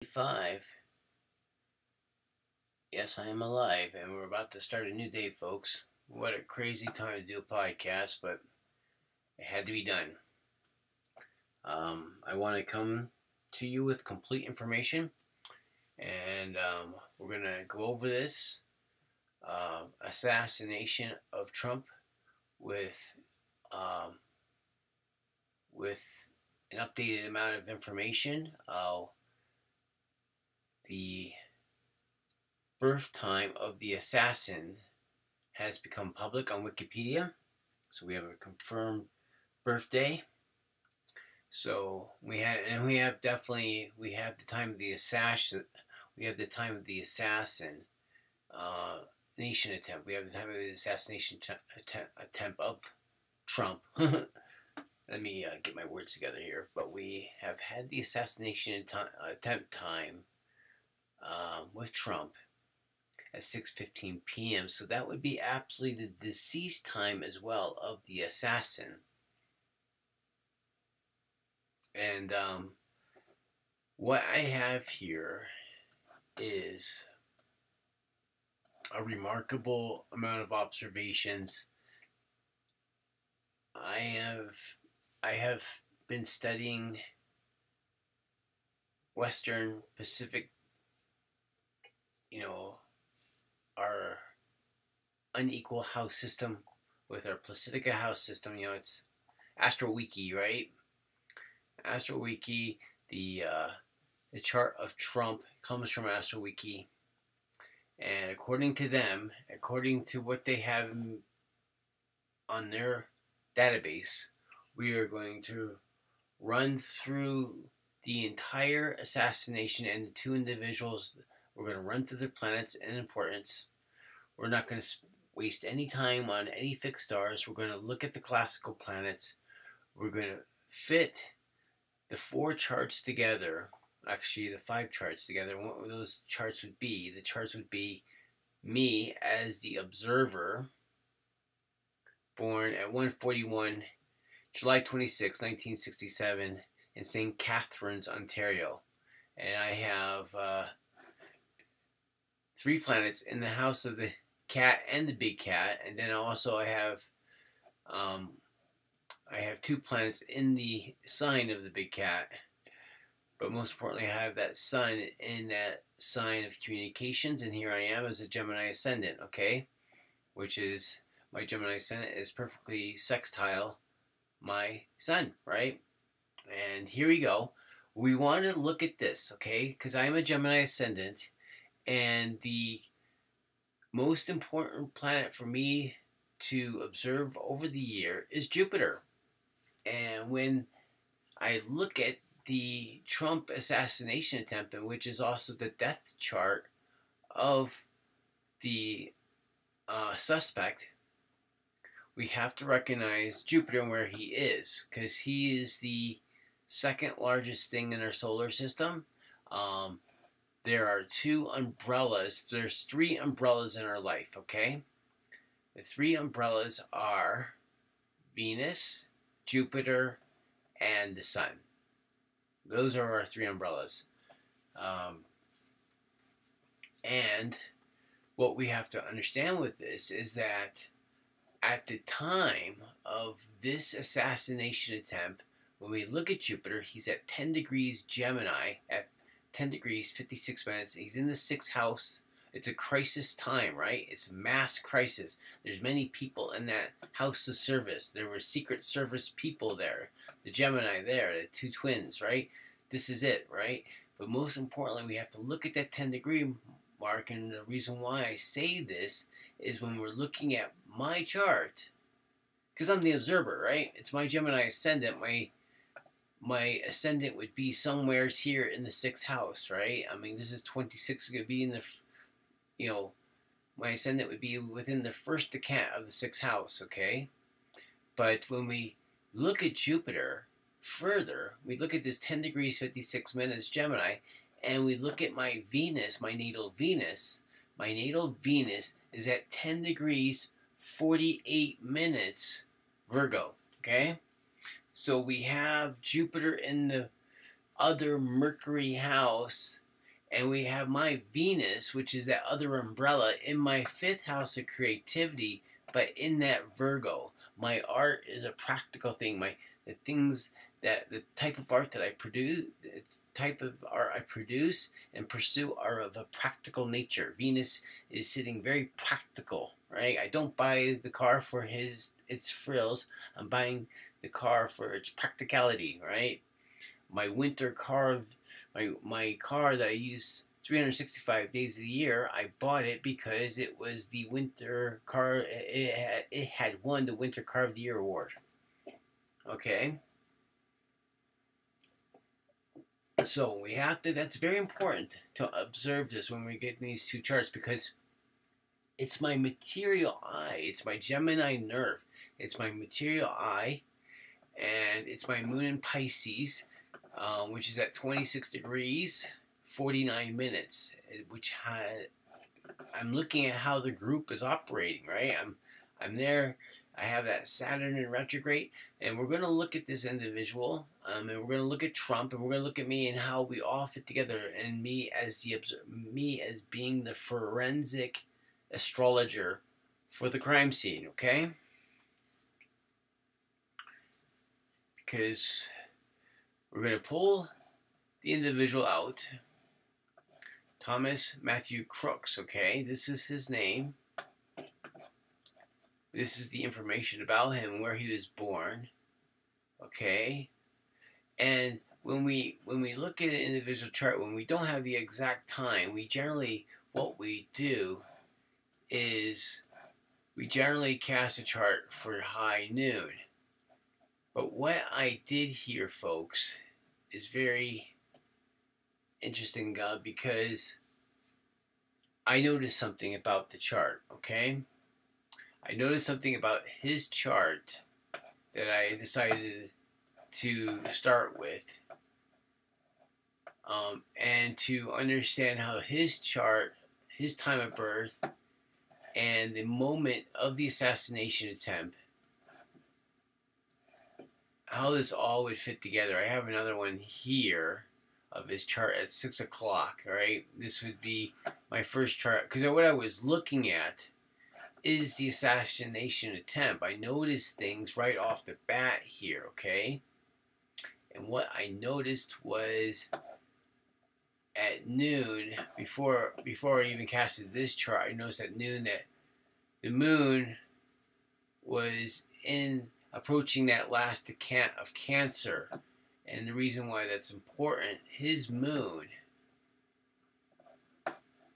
5. Yes, I am alive, and we're about to start a new day, folks. What a crazy time to do a podcast, but it had to be done. I want to come to you with complete information, and we're going to go over this assassination of Trump with um, with an updated amount of information. The birth time of the assassin has become public on Wikipedia, so we have a confirmed birthday. So we have the time of the assassin. We have the time of the assassin nation attempt. We have the time of the assassination attempt of Trump. Let me get my words together here. But we have had the assassination attempt time with Trump at 6:15 p.m. So that would be absolutely the deceased time as well of the assassin. And what I have here is a remarkable amount of observations. I have been studying Western Pacific, our unequal house system with our Placidica house system. It's AstroWiki, right? AstroWiki, the chart of Trump comes from AstroWiki, and according to them, according to what they have on their database, we are going to run through the entire assassination and the two individuals. We're going to run through their planets and importance. We're not going to waste any time on any fixed stars. We're going to look at the classical planets. We're going to fit the 4 charts together, actually the 5 charts together. And what those charts would be, the charts would be me as the observer, born at 141 July 26, 1967 in St. Catharines, Ontario. And I have 3 planets in the house of the cat and the big cat. And then also I have 2 planets in the sign of the big cat. But most importantly, I have that sun in that sign of communications. And here I am as a Gemini ascendant, okay? Which is, my Gemini ascendant is perfectly sextile my sun, right? And here we go. We want to look at this, okay? Because I am a Gemini ascendant, and the most important planet for me to observe over the year is Jupiter. And when I look at the Trump assassination attempt, which is also the death chart of the suspect, we have to recognize Jupiter and where he is, because he is the second largest thing in our solar system. There are 2 umbrellas. There's 3 umbrellas in our life, okay? The 3 umbrellas are Venus, Jupiter, and the Sun. Those are our 3 umbrellas. And what we have to understand with this is that at the time of this assassination attempt, when we look at Jupiter, he's at 10 degrees Gemini at 10 degrees 56 minutes. He's in the 6th house. It's a crisis time, right? It's mass crisis. There's many people in that house of service. There were Secret Service people there. The Gemini there, the 2 twins, right? This is it, right? But most importantly, we have to look at that 10-degree mark, and the reason why I say this is when we're looking at my chart, because I'm the observer, right? It's my Gemini ascendant. My ascendant would be somewheres here in the 6th house, right? I mean, this is 26. It could be in the, my ascendant would be within the first decan of the 6th house, okay? But when we look at Jupiter further, we look at this 10 degrees 56 minutes Gemini, and we look at my Venus, my natal Venus. My natal Venus is at 10 degrees 48 minutes Virgo, okay? So we have Jupiter in the other Mercury house And we have my Venus, which is that other umbrella, in my 5th house of creativity, but in that Virgo. My art is a practical thing. The things that the type of art that I produce, the type of art I produce and pursue are of a practical nature. Venus is sitting very practical, right? I don't buy the car for its frills. I'm buying the car for its practicality, right? My winter car, my car that I use 365 days of the year, I bought it because it was the winter car. It had won the Winter Car of the Year award. Okay. So we have to, that's very important to observe this when we get these two charts, because it's my material eye. It's my Gemini nerve. It's my material eye, and it's my moon in Pisces, which is at 26 degrees, 49 minutes, which I'm looking at how the group is operating, right? I'm there. I have that Saturn in retrograde, and we're going to look at this individual, and we're going to look at Trump, and we're going to look at me and how we all fit together, and me as being the forensic astrologer for the crime scene, okay? Because we're going to pull the individual out. Thomas Matthew Crooks, okay? This is his name. This is the information about him, where he was born, okay? And when we look at an individual chart, when we don't have the exact time, what we do is we generally cast a chart for high noon. But what I did here, folks, is very interesting, because I noticed something about the chart, okay? I noticed something about his chart that I decided to start with, and to understand how his chart, his time of birth, and the moment of the assassination attempt, how this all would fit together. I have another one here of his chart at 6 o'clock, all right? This would be my first chart, because what I was looking at is the assassination attempt. I noticed things right off the bat here, okay? And what I noticed was at noon, before I even casted this chart, I noticed at noon that the moon was approaching that last decant of Cancer. And the reason why that's important, his moon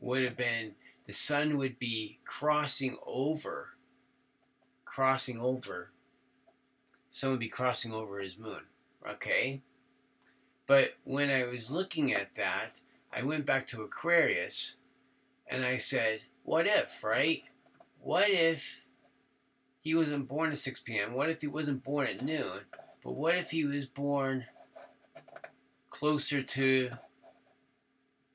would have been, the sun would be crossing over. Sun would be crossing over his moon, okay? But when I was looking at that, I went back to Aquarius, and I said, what if, right? What if he wasn't born at 6 p.m.? What if he wasn't born at noon? But what if he was born closer to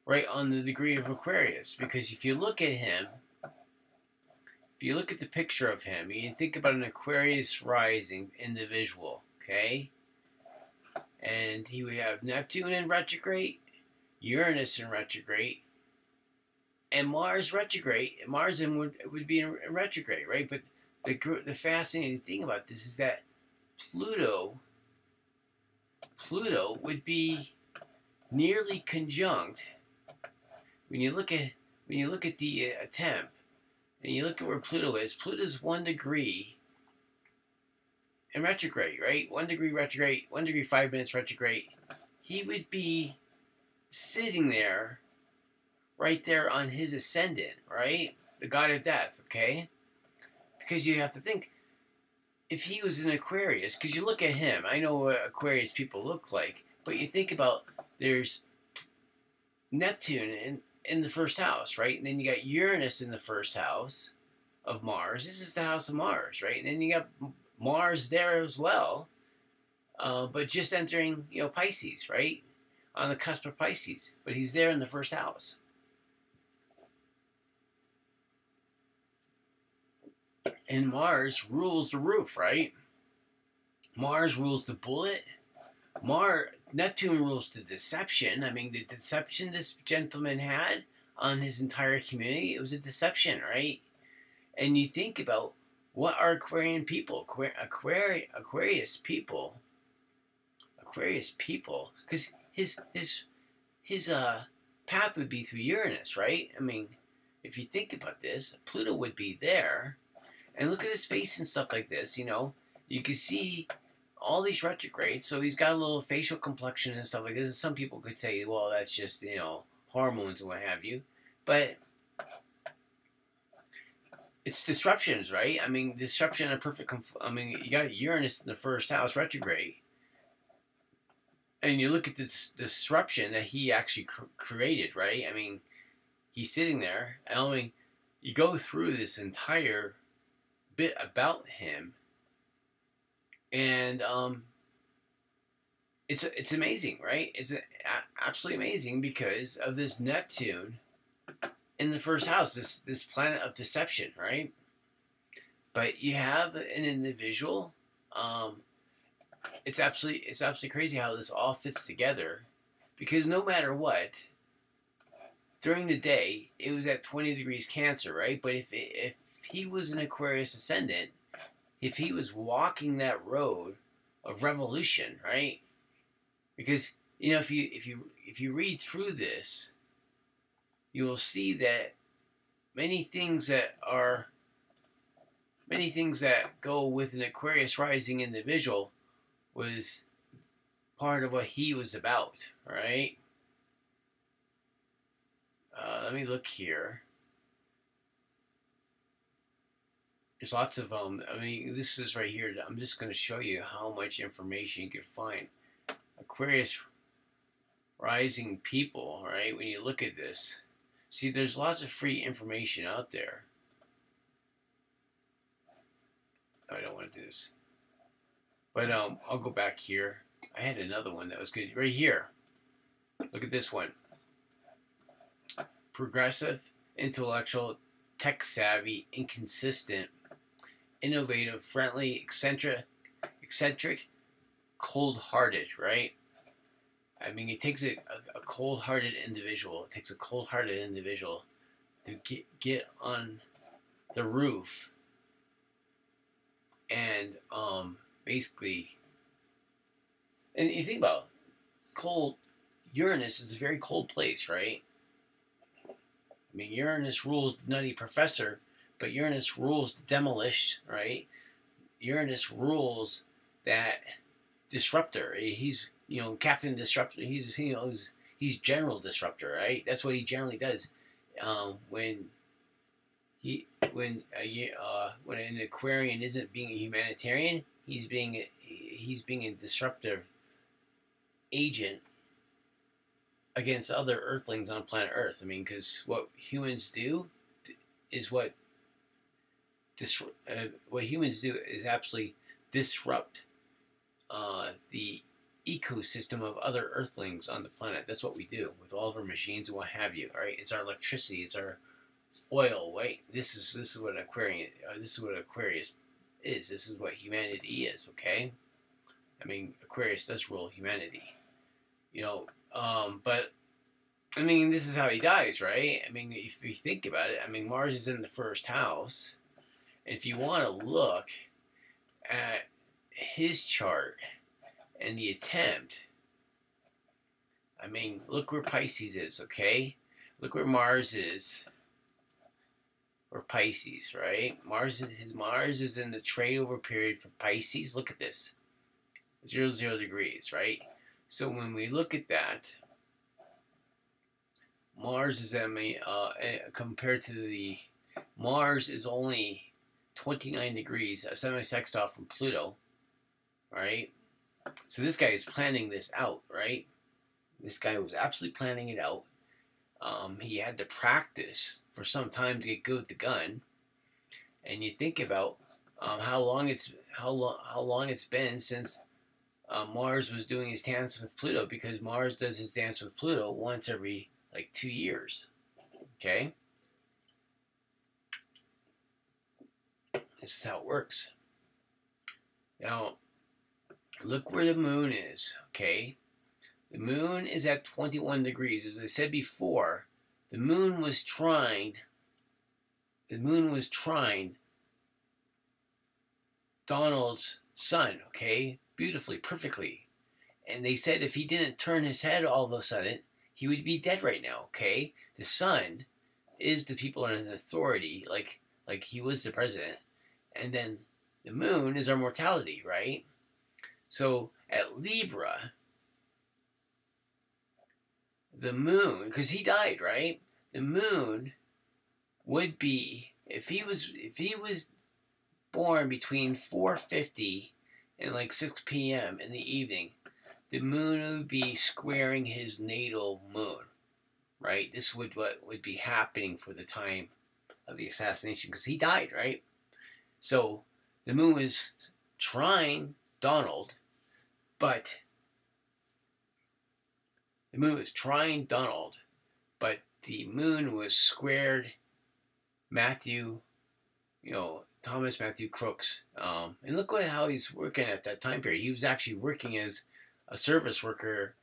right on the degree of Aquarius? Because if you look at him, if you look at the picture of him, you think about an Aquarius rising individual, okay? And he would have Neptune in retrograde, Uranus in retrograde, and Mars retrograde. Mars would be in retrograde, right? But the fascinating thing about this is that Pluto would be nearly conjunct. When you look at the attempt, and you look at where Pluto is, Pluto's 1 degree in retrograde, right? 1 degree retrograde, 1 degree 5 minutes retrograde. He would be sitting there, right there on his ascendant, right? The god of death, okay? Because you have to think, if he was an Aquarius, because you look at him, I know what Aquarius people look like, but you think about, there's Neptune in the first house, right? And then you got Uranus in the first house of Mars. This is the house of Mars, right? And then you got Mars there as well, but just entering, Pisces, right? On the cusp of Pisces, but he's there in the first house. And Mars rules the roof, right? Mars rules the bullet. Neptune rules the deception. I mean, the deception this gentleman had on his entire community, it was a deception, right? And you think about what are Aquarian people, Aquarius people, because his path would be through Uranus, right? I mean, if you think about this, Pluto would be there, and look at his face and stuff like this. You know, you can see all these retrogrades, so he's got a little facial complexion and stuff like this. Some people could say, well, that's just, you know, hormones and what have you, but it's disruptions, right? I mean, disruption and perfect. I mean, you got Uranus in the first house retrograde, and you look at this disruption that he actually created, right? I mean, he's sitting there. I mean, you go through this entire bit about him, and it's amazing, right? It's absolutely amazing because of this Neptune in the first house, this planet of deception, right? But you have an individual. It's absolutely crazy how this all fits together, because no matter what, during the day it was at 20 degrees Cancer, right? But if he was an Aquarius ascendant, if he was walking that road of revolution, right? Because you know, if you read through this, you will see that many things that go with an Aquarius rising individual was part of what he was about, right? Let me look here. There's lots of I mean, this is right here. I'm just going to show you how much information you can find. Aquarius rising people, right? When you look at this, see, there's lots of free information out there. I don't want to do this, but I'll go back here. I had another one that was good right here. Look at this one. Progressive, intellectual, tech savvy, inconsistent, innovative, friendly, eccentric, cold-hearted, right? I mean, it takes a cold-hearted individual. It takes a cold-hearted individual to get on the roof and basically, and you think about cold. Uranus is a very cold place, right? I mean, Uranus rules the nutty professor, but Uranus rules the demolish, right? Uranus rules that disruptor. He's, you know, Captain Disruptor. He's, you know, he's General Disruptor, right? That's what he generally does. When an Aquarian isn't being a humanitarian, he's being a disruptive agent against other Earthlings on planet Earth. I mean, because what humans do is absolutely disrupt the ecosystem of other Earthlings on the planet. That's what we do with all of our machines and what have you. All right, it's our electricity, it's our oil. Right, this is what Aquarius is. This is what humanity is. Okay, I mean, Aquarius does rule humanity. You know, but I mean, this is how he dies, right? I mean, if you think about it, I mean, Mars is in the first house. If you want to look at his chart and the attempt, I mean, look where Pisces is, okay? Look where Mars is, or Pisces, right? Mars is in the trade over period for Pisces. Look at this, 0 degrees, right? So when we look at that, Mars is compared to the Mars is only 29 degrees, a semi-sextile from Pluto, right? So this guy is planning this out, right? This guy was absolutely planning it out. He had to practice for some time to get good with the gun, and you think about how long it's been since Mars was doing his dance with Pluto, because Mars does his dance with Pluto once every like 2 years. Okay, this is how it works. Now, look where the moon is. Okay, The moon is at 21 degrees. As I said before, the moon was trine Donald's sun, okay? Beautifully, perfectly. And they said if he didn't turn his head all of a sudden, he would be dead right now, okay? The sun is the people in authority, like he was the president. And then the moon is our mortality, right? So at Libra, the moon, because he died, right? The moon would be, if he was born between 4:50 and like 6 p.m. in the evening, the moon would be squaring his natal moon, right? This would what would be happening for the time of the assassination, because he died, right? So the moon was trine Donald, but the moon was squared Matthew, Thomas Matthew Crooks. And look how he's working at that time period. He was actually working as a service worker,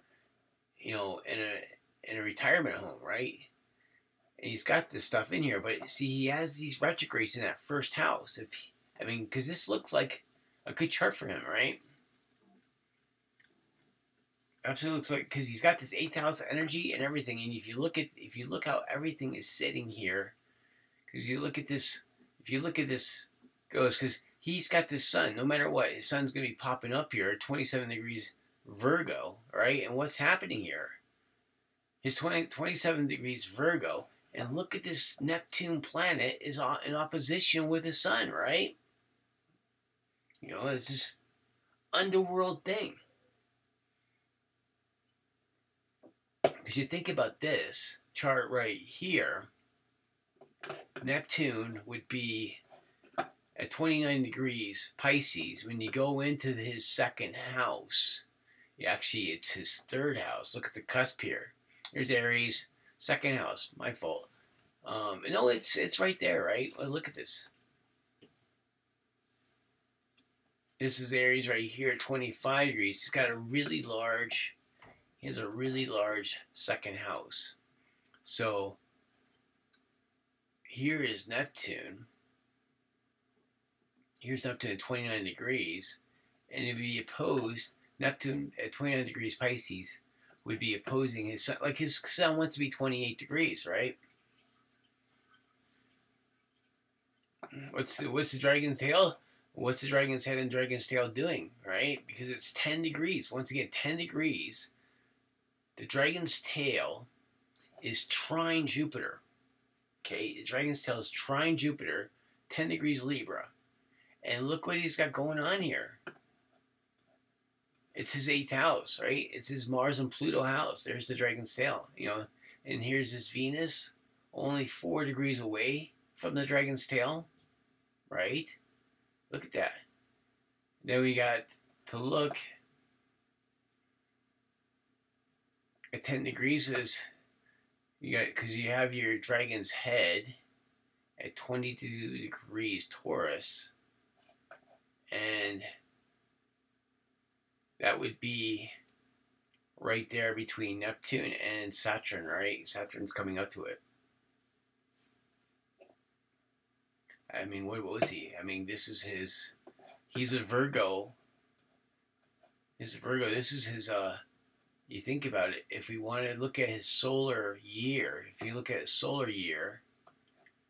in a retirement home, right? And he's got this stuff in here, but see, he has these retrogrades in that first house. Because this looks like a good chart for him, right? Absolutely looks like, because he's got this 8th house energy and everything. And if you look how everything is sitting here, because you look at this, if you look at this goes, because he's got this sun, no matter what, his sun's going to be popping up here at 27 degrees Virgo, right? And what's happening here? His 27 degrees Virgo, and look at this Neptune planet is in opposition with the sun, right? It's this underworld thing. Because you think about this chart right here, Neptune would be at 29 degrees Pisces. When you go into his second house, it's his third house. Look at the cusp here. Here's Aries, second house. My fault. No, it's right there, right? Well, look at this. This is Aries right here at 25 degrees. He has a really large second house. So here is Neptune. Here's Neptune at 29 degrees. And it would be opposed, Neptune at 29 degrees Pisces would be opposing his sun. Like his sun wants to be 28 degrees, right? What's the dragon's tail? What's the dragon's head and dragon's tail doing, right? Because it's 10 degrees. Once again, 10 degrees. The dragon's tail is trine Jupiter. Okay, the dragon's tail is trine Jupiter, 10 degrees Libra. And look what he's got going on here. It's his 8th house, right? It's his Mars and Pluto house. There's the dragon's tail, And here's his Venus, only 4 degrees away from the dragon's tail, right? Look at that. Then we got to look at 10 degrees is, because you have your dragon's head at 22 degrees Taurus, and that would be right there between Neptune and Saturn, right? Saturn's coming up to it. What was he? This is he's a Virgo. This is his, you think about it, if we want to look at his solar year, if you look at his solar year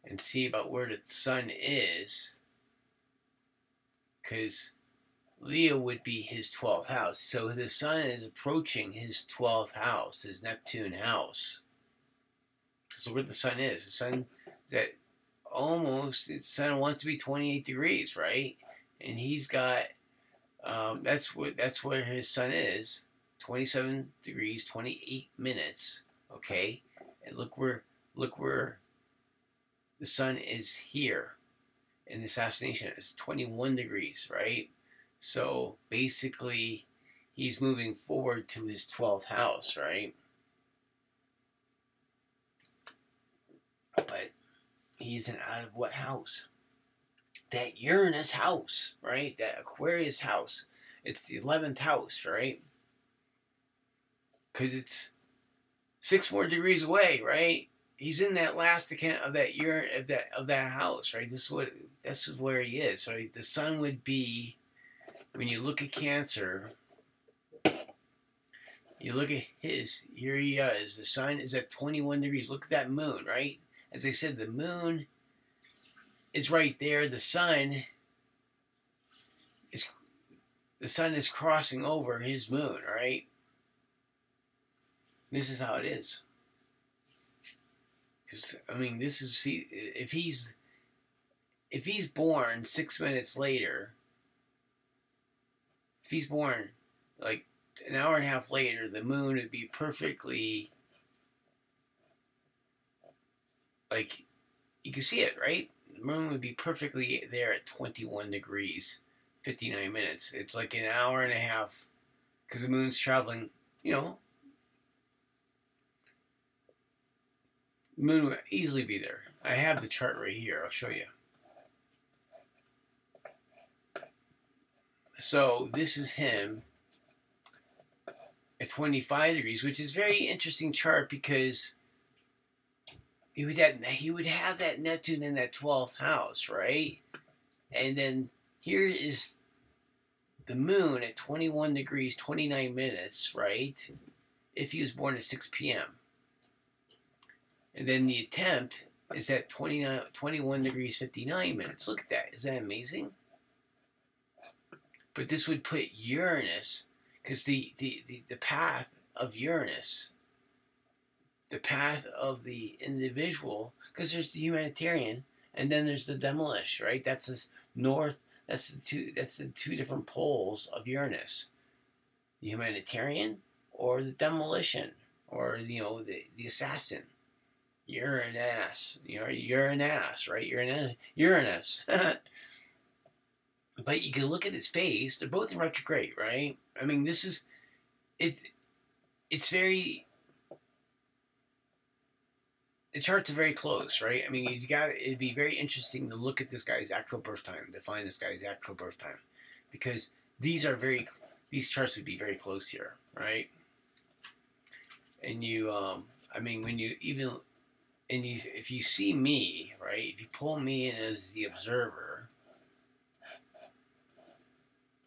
and see about where the sun is, because Leo would be his 12th house. So the sun is approaching his 12th house, his Neptune house. So where the sun is. The sun is at the sun wants to be 28 degrees, right? And he's got, that's where his sun is. 27 degrees, 28 minutes, okay? And look where the sun is here in the assassination. It's 21 degrees, right? So basically, he's moving forward to his 12th house, right? But he's out of what house? That Uranus house, right? That Aquarius house. It's the 11th house, right? because it's 6 more degrees away, right? He's in that last account of that year of that house, right? This is where he is, right? The sun would be, when you look at Cancer, you look at his, here he is. The sun is at 21 degrees. Look at that moon, right? As I said, the moon is right there. The sun is crossing over his moon, right? This is how it is. Because I mean, this is, see, if he's born 6 minutes later, if he's born like an hour and a half later, the moon would be perfectly, like, you can see it, right? The moon would be perfectly there at 21 degrees, 59 minutes. It's like an hour and a half, because the moon's traveling, you know, the moon would easily be there. I have the chart right here. I'll show you. So this is him at 25 degrees, which is a very interesting chart because he would have that Neptune in that 12th house, right? And then here is the moon at 21 degrees, 29 minutes, right? If he was born at 6 p.m. And then the attempt is at 21 degrees, 59 minutes. Look at that. Is that amazing? But this would put Uranus, because the path of Uranus, the path of the individual, because there's the humanitarian and then there's the demolish, right? That's this north. That's the two different poles of Uranus, the humanitarian or the demolition, or the assassin. Uranus, Uranus, right? Uranus. But you can look at his face; they're both in retrograde, right? I mean, this is it's very. The charts are very close, right? I mean, it'd be very interesting to look at this guy's actual birth time, to find this guy's actual birth time, because these charts would be very close here, right? And I mean, if you see me, right? If you pull me in as the observer,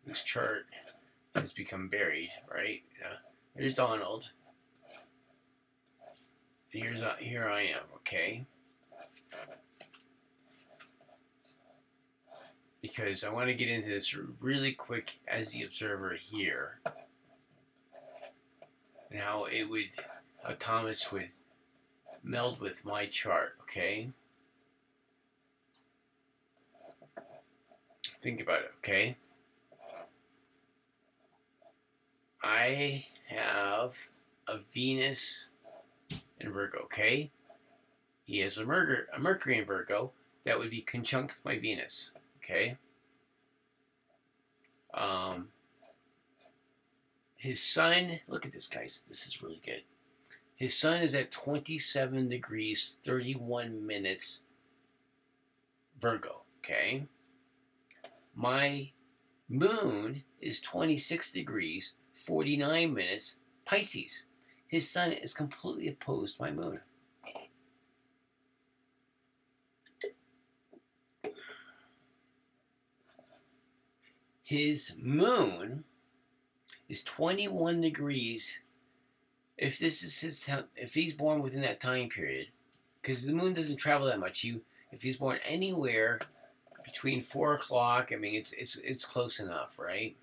whose chart has become buried, right? Here's Donald. Here I am, okay? Because I want to get into this really quick as the observer here, and how Thomas would meld with my chart, okay? Think about it, okay? I have a Venus in Virgo, okay? He has a Mercury in Virgo that would be conjunct my Venus, okay? His sun, look at this, guys. This is really good. His sun is at 27 degrees, 31 minutes Virgo, okay? My moon is 26 degrees, 49 minutes Pisces. His sun is completely opposed to my moon. His moon is 21 degrees. If he's born within that time period, because the moon doesn't travel that much. If he's born anywhere between 4 o'clock, I mean, it's close enough, right?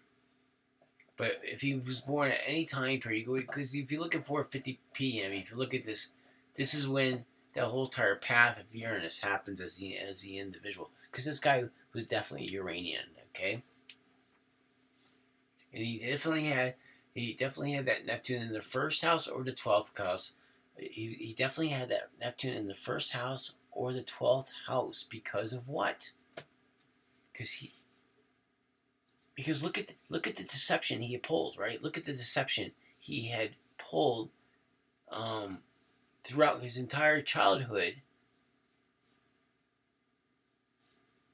But if he was born at any time period, because if you look at 4:50 p.m., if you look at this is when that whole entire path of Uranus happens as the individual. Because this guy was definitely Uranian, okay? And he definitely had that Neptune in the first house or the 12th house. He definitely had that Neptune in the first house or the 12th house. Because of what? Because look at the deception he had pulled, right? Look at the deception he had pulled throughout his entire childhood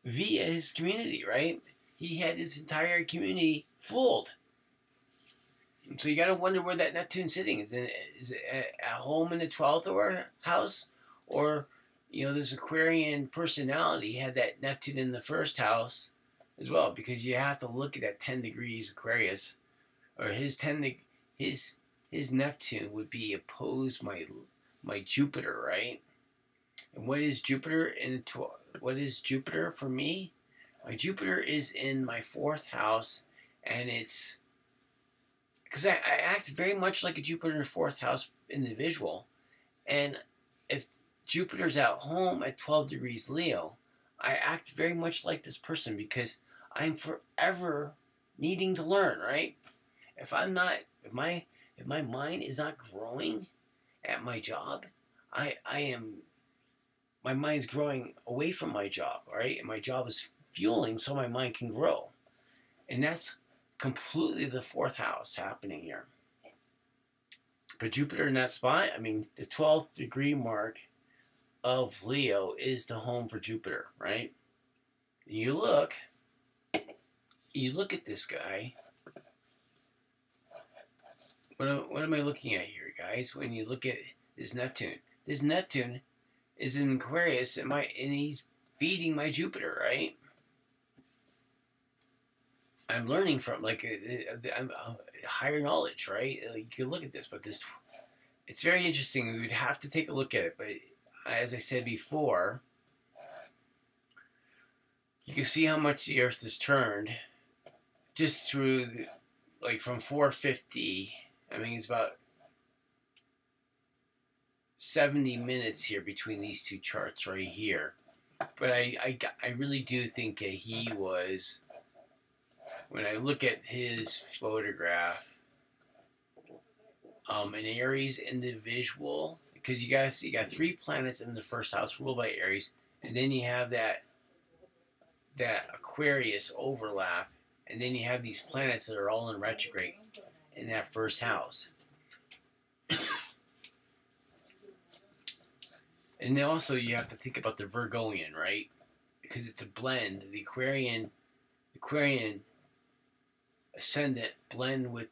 via his community, right? He had his entire community fooled. So you got to wonder where that Neptune's sitting. Is it at home in the 12th house? Or, this Aquarian personality had that Neptune in the first house as well, because you have to look at that 10 degrees Aquarius, or his his Neptune would be opposed my Jupiter, right? And what is Jupiter what is Jupiter for me? My Jupiter is in my 4th house, and it's because I act very much like a Jupiter in 4th house individual, and if Jupiter's at home at 12 degrees Leo, I act very much like this person because I'm forever needing to learn, right? If my mind is not growing at my job, my mind's growing away from my job, right? And my job is fueling so my mind can grow. And that's completely the 4th house happening here. But Jupiter in that spot, the 12th degree mark of Leo is the home for Jupiter, right? You look at this guy. What am I looking at here, guys? When you look at this Neptune is in Aquarius, and he's feeding my Jupiter, right? I'm learning from I'm higher knowledge, right? You can look at this, but it's very interesting. We would have to take a look at it, but as I said before, you can see how much the Earth has turned just through from 450. It's about 70 minutes here between these two charts right here. But I really do think that he was, when I look at his photograph, an Aries individual, because you got 3 planets in the 1st house ruled by Aries, and then you have that Aquarius overlap, and then you have these planets that are all in retrograde in that 1st house. And then also you have to think about the Virgoian, right? Because it's a blend. The Aquarian ascendant blending with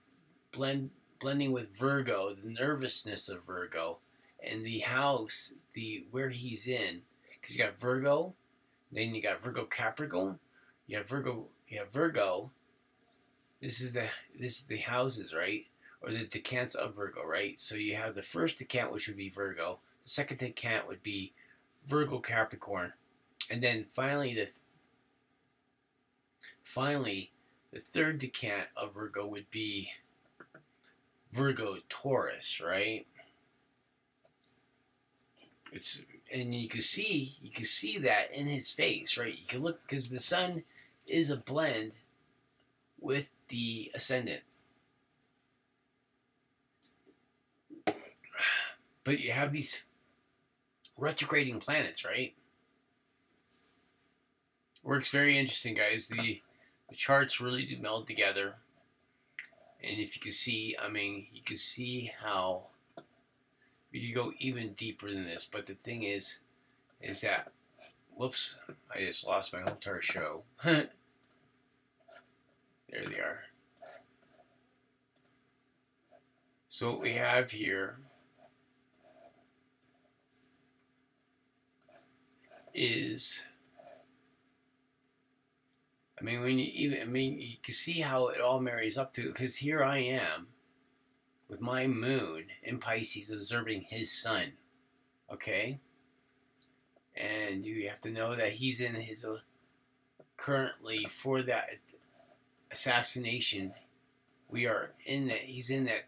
Virgo, the nervousness of Virgo, and the house, where he's in. Because you got Virgo, then you got Virgo Capricorn, you have Virgo. This is the houses, right? Or the decants of Virgo, right? So you have the first decant, which would be Virgo. The second decant would be Virgo Capricorn, and then finally the 3rd decant of Virgo would be Virgo Taurus, right? And you can see that in his face, right? You can look, because the sun is a blend with the ascendant. But you have these retrograding planets, right? Works very interesting, guys. The charts really do meld together. And if you can see, you can see how we could go even deeper than this. But the thing is that, whoops, I just lost my whole entire show. There they are. So what we have here is, you can see how it all marries up to, because here I am with my moon in Pisces observing his sun, okay? And you have to know that he's in his, currently for that assassination, he's in that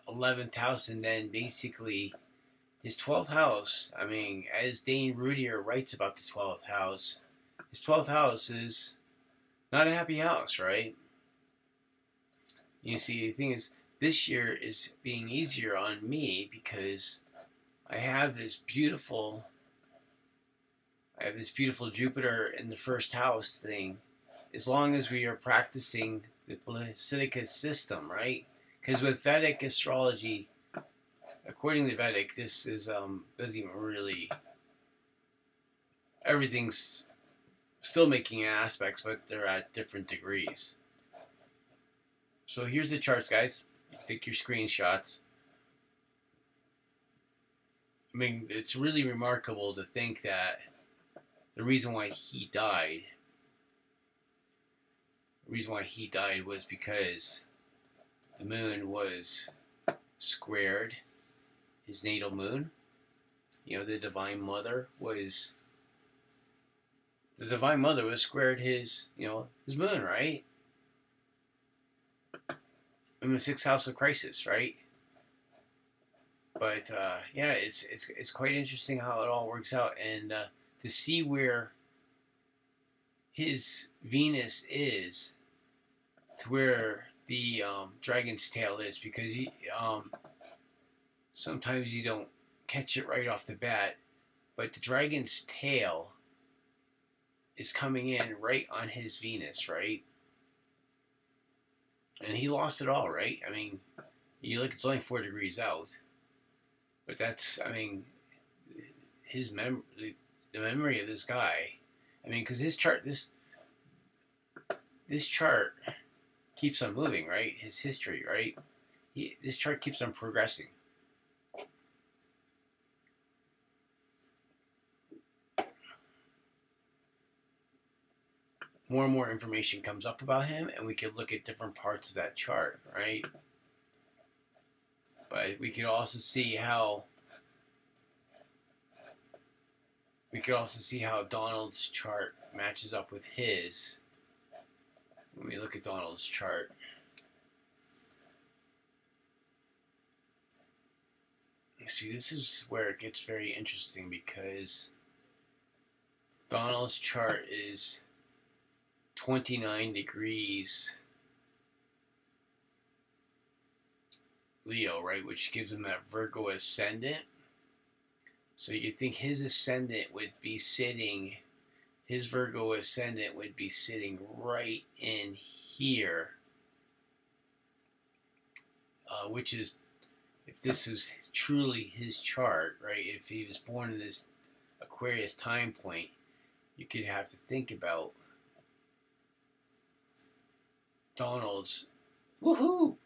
11th house, and then basically his 12th house, as Dane Rudier writes about the 12th house, his 12th house is not a happy house, right? You see, the thing is, this year is being easier on me because I have this beautiful Jupiter in the 1st house thing, as long as we are practicing the Siddhika system, right? Because with Vedic astrology, according to Vedic, this is doesn't even really, everything's still making aspects, but they're at different degrees. So here's the charts, guys. take your screenshots. I mean, it's really remarkable to think that the reason why he died was because the moon was squared his natal moon. You know, the Divine Mother was squared his, you know, his moon, right? In the sixth house of crisis, right? But yeah, it's quite interesting how it all works out, and to see where his Venus is, to where the dragon's tail is, because sometimes you don't catch it right off the bat, but the dragon's tail is coming in right on his Venus, right? And he lost it all, right? I mean, you look, it's only 4 degrees out, but that's, I mean, his the memory of this guy. I mean, because his chart, this chart keeps on moving, right? His history, right? This chart keeps on progressing. More and more information comes up about him, and we can look at different parts of that chart, right? But we could also see how Donald's chart matches up with his when we look at Donald's chart. See, this is where it gets very interesting, because Donald's chart is 29 degrees Leo, right, which gives him that Virgo ascendant. So you think his ascendant would be sitting, his Virgo ascendant would be sitting right in here, which is, if this was truly his chart, right, if he was born in this Aquarius time point, you could have to think about Donald's 7th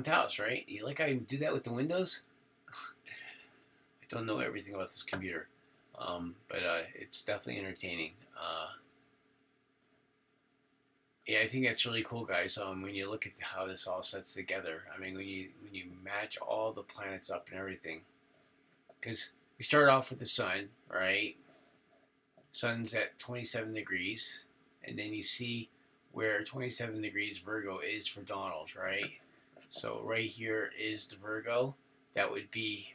house, right? You like how I do that with the windows? I don't know everything about this computer, but it's definitely entertaining. Yeah, I think that's really cool, guys. When you look at how this all sets together, I mean, when you match all the planets up and everything, because we start off with the sun, right? Sun's at 27 degrees. And then you see where 27 degrees Virgo is for Donald, right? So right here is the Virgo. That would be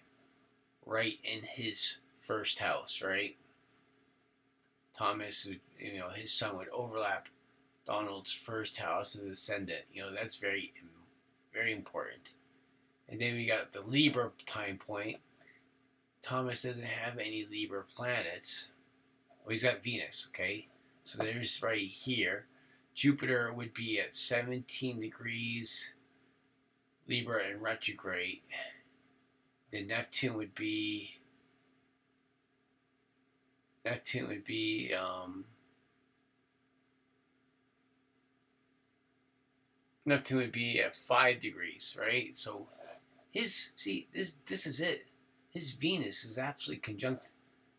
right in his first house, right? Thomas, you know, his sun would overlap Donald's first house of ascendant. You know, that's very, very important. And then we got the Libra time point. Thomas doesn't have any Libra planets. Well, he's got Venus, okay? So there's right here. Jupiter would be at 17 degrees Libra and retrograde. Then Neptune would be at 5 degrees, right? So this is it. His Venus is absolutely conjunct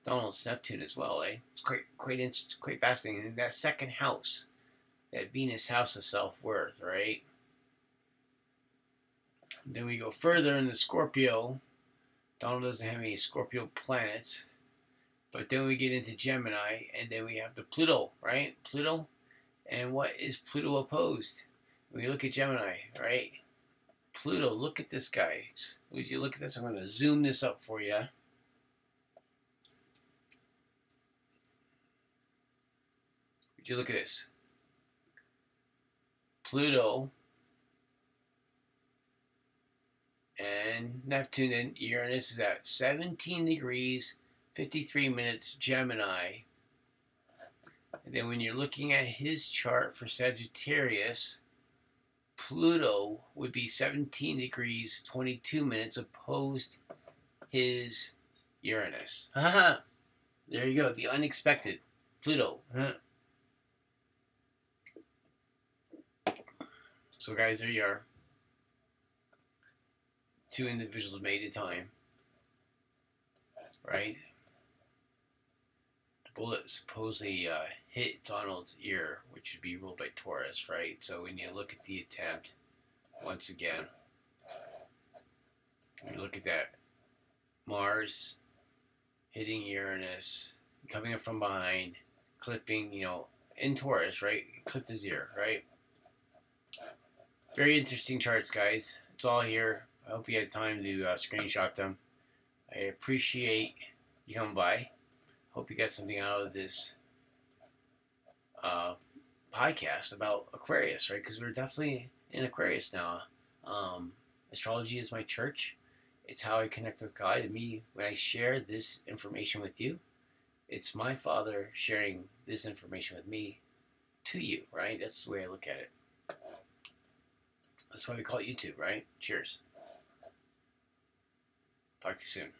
Donald's Neptune as well, eh? It's quite fascinating. And that second house, that Venus house of self-worth, right? And then we go further in the Scorpio. Donald doesn't have any Scorpio planets. But then we get into Gemini, and then we have the Pluto, right? Pluto. And what is Pluto opposed? When you look at Gemini, right? Pluto, look at this guy. Would you look at this? I'm going to zoom this up for you. Would you look at this? Pluto and Neptune and Uranus is at 17 degrees, 53 minutes Gemini. And then when you're looking at his chart for Sagittarius, Pluto would be 17 degrees, 22 minutes opposed his Uranus. Haha. There you go. The unexpected. Pluto. So guys, there you are. Two individuals made a time, right? The bullet supposedly hit Donald's ear, which would be ruled by Taurus, right? So when you look at the attempt, once again, you look at that Mars hitting Uranus, coming up from behind, clipping, in Taurus, right? It clipped his ear, right? Very interesting charts, guys. It's all here. I hope you had time to screenshot them. I appreciate you coming by. Hope you got something out of this podcast about Aquarius, right? Because we're definitely in Aquarius now. Astrology is my church. It's how I connect with God. And me, when I share this information with you, it's my Father sharing this information with me to you, right? That's the way I look at it. That's why we call it YouTube, right? Cheers. Talk to you soon.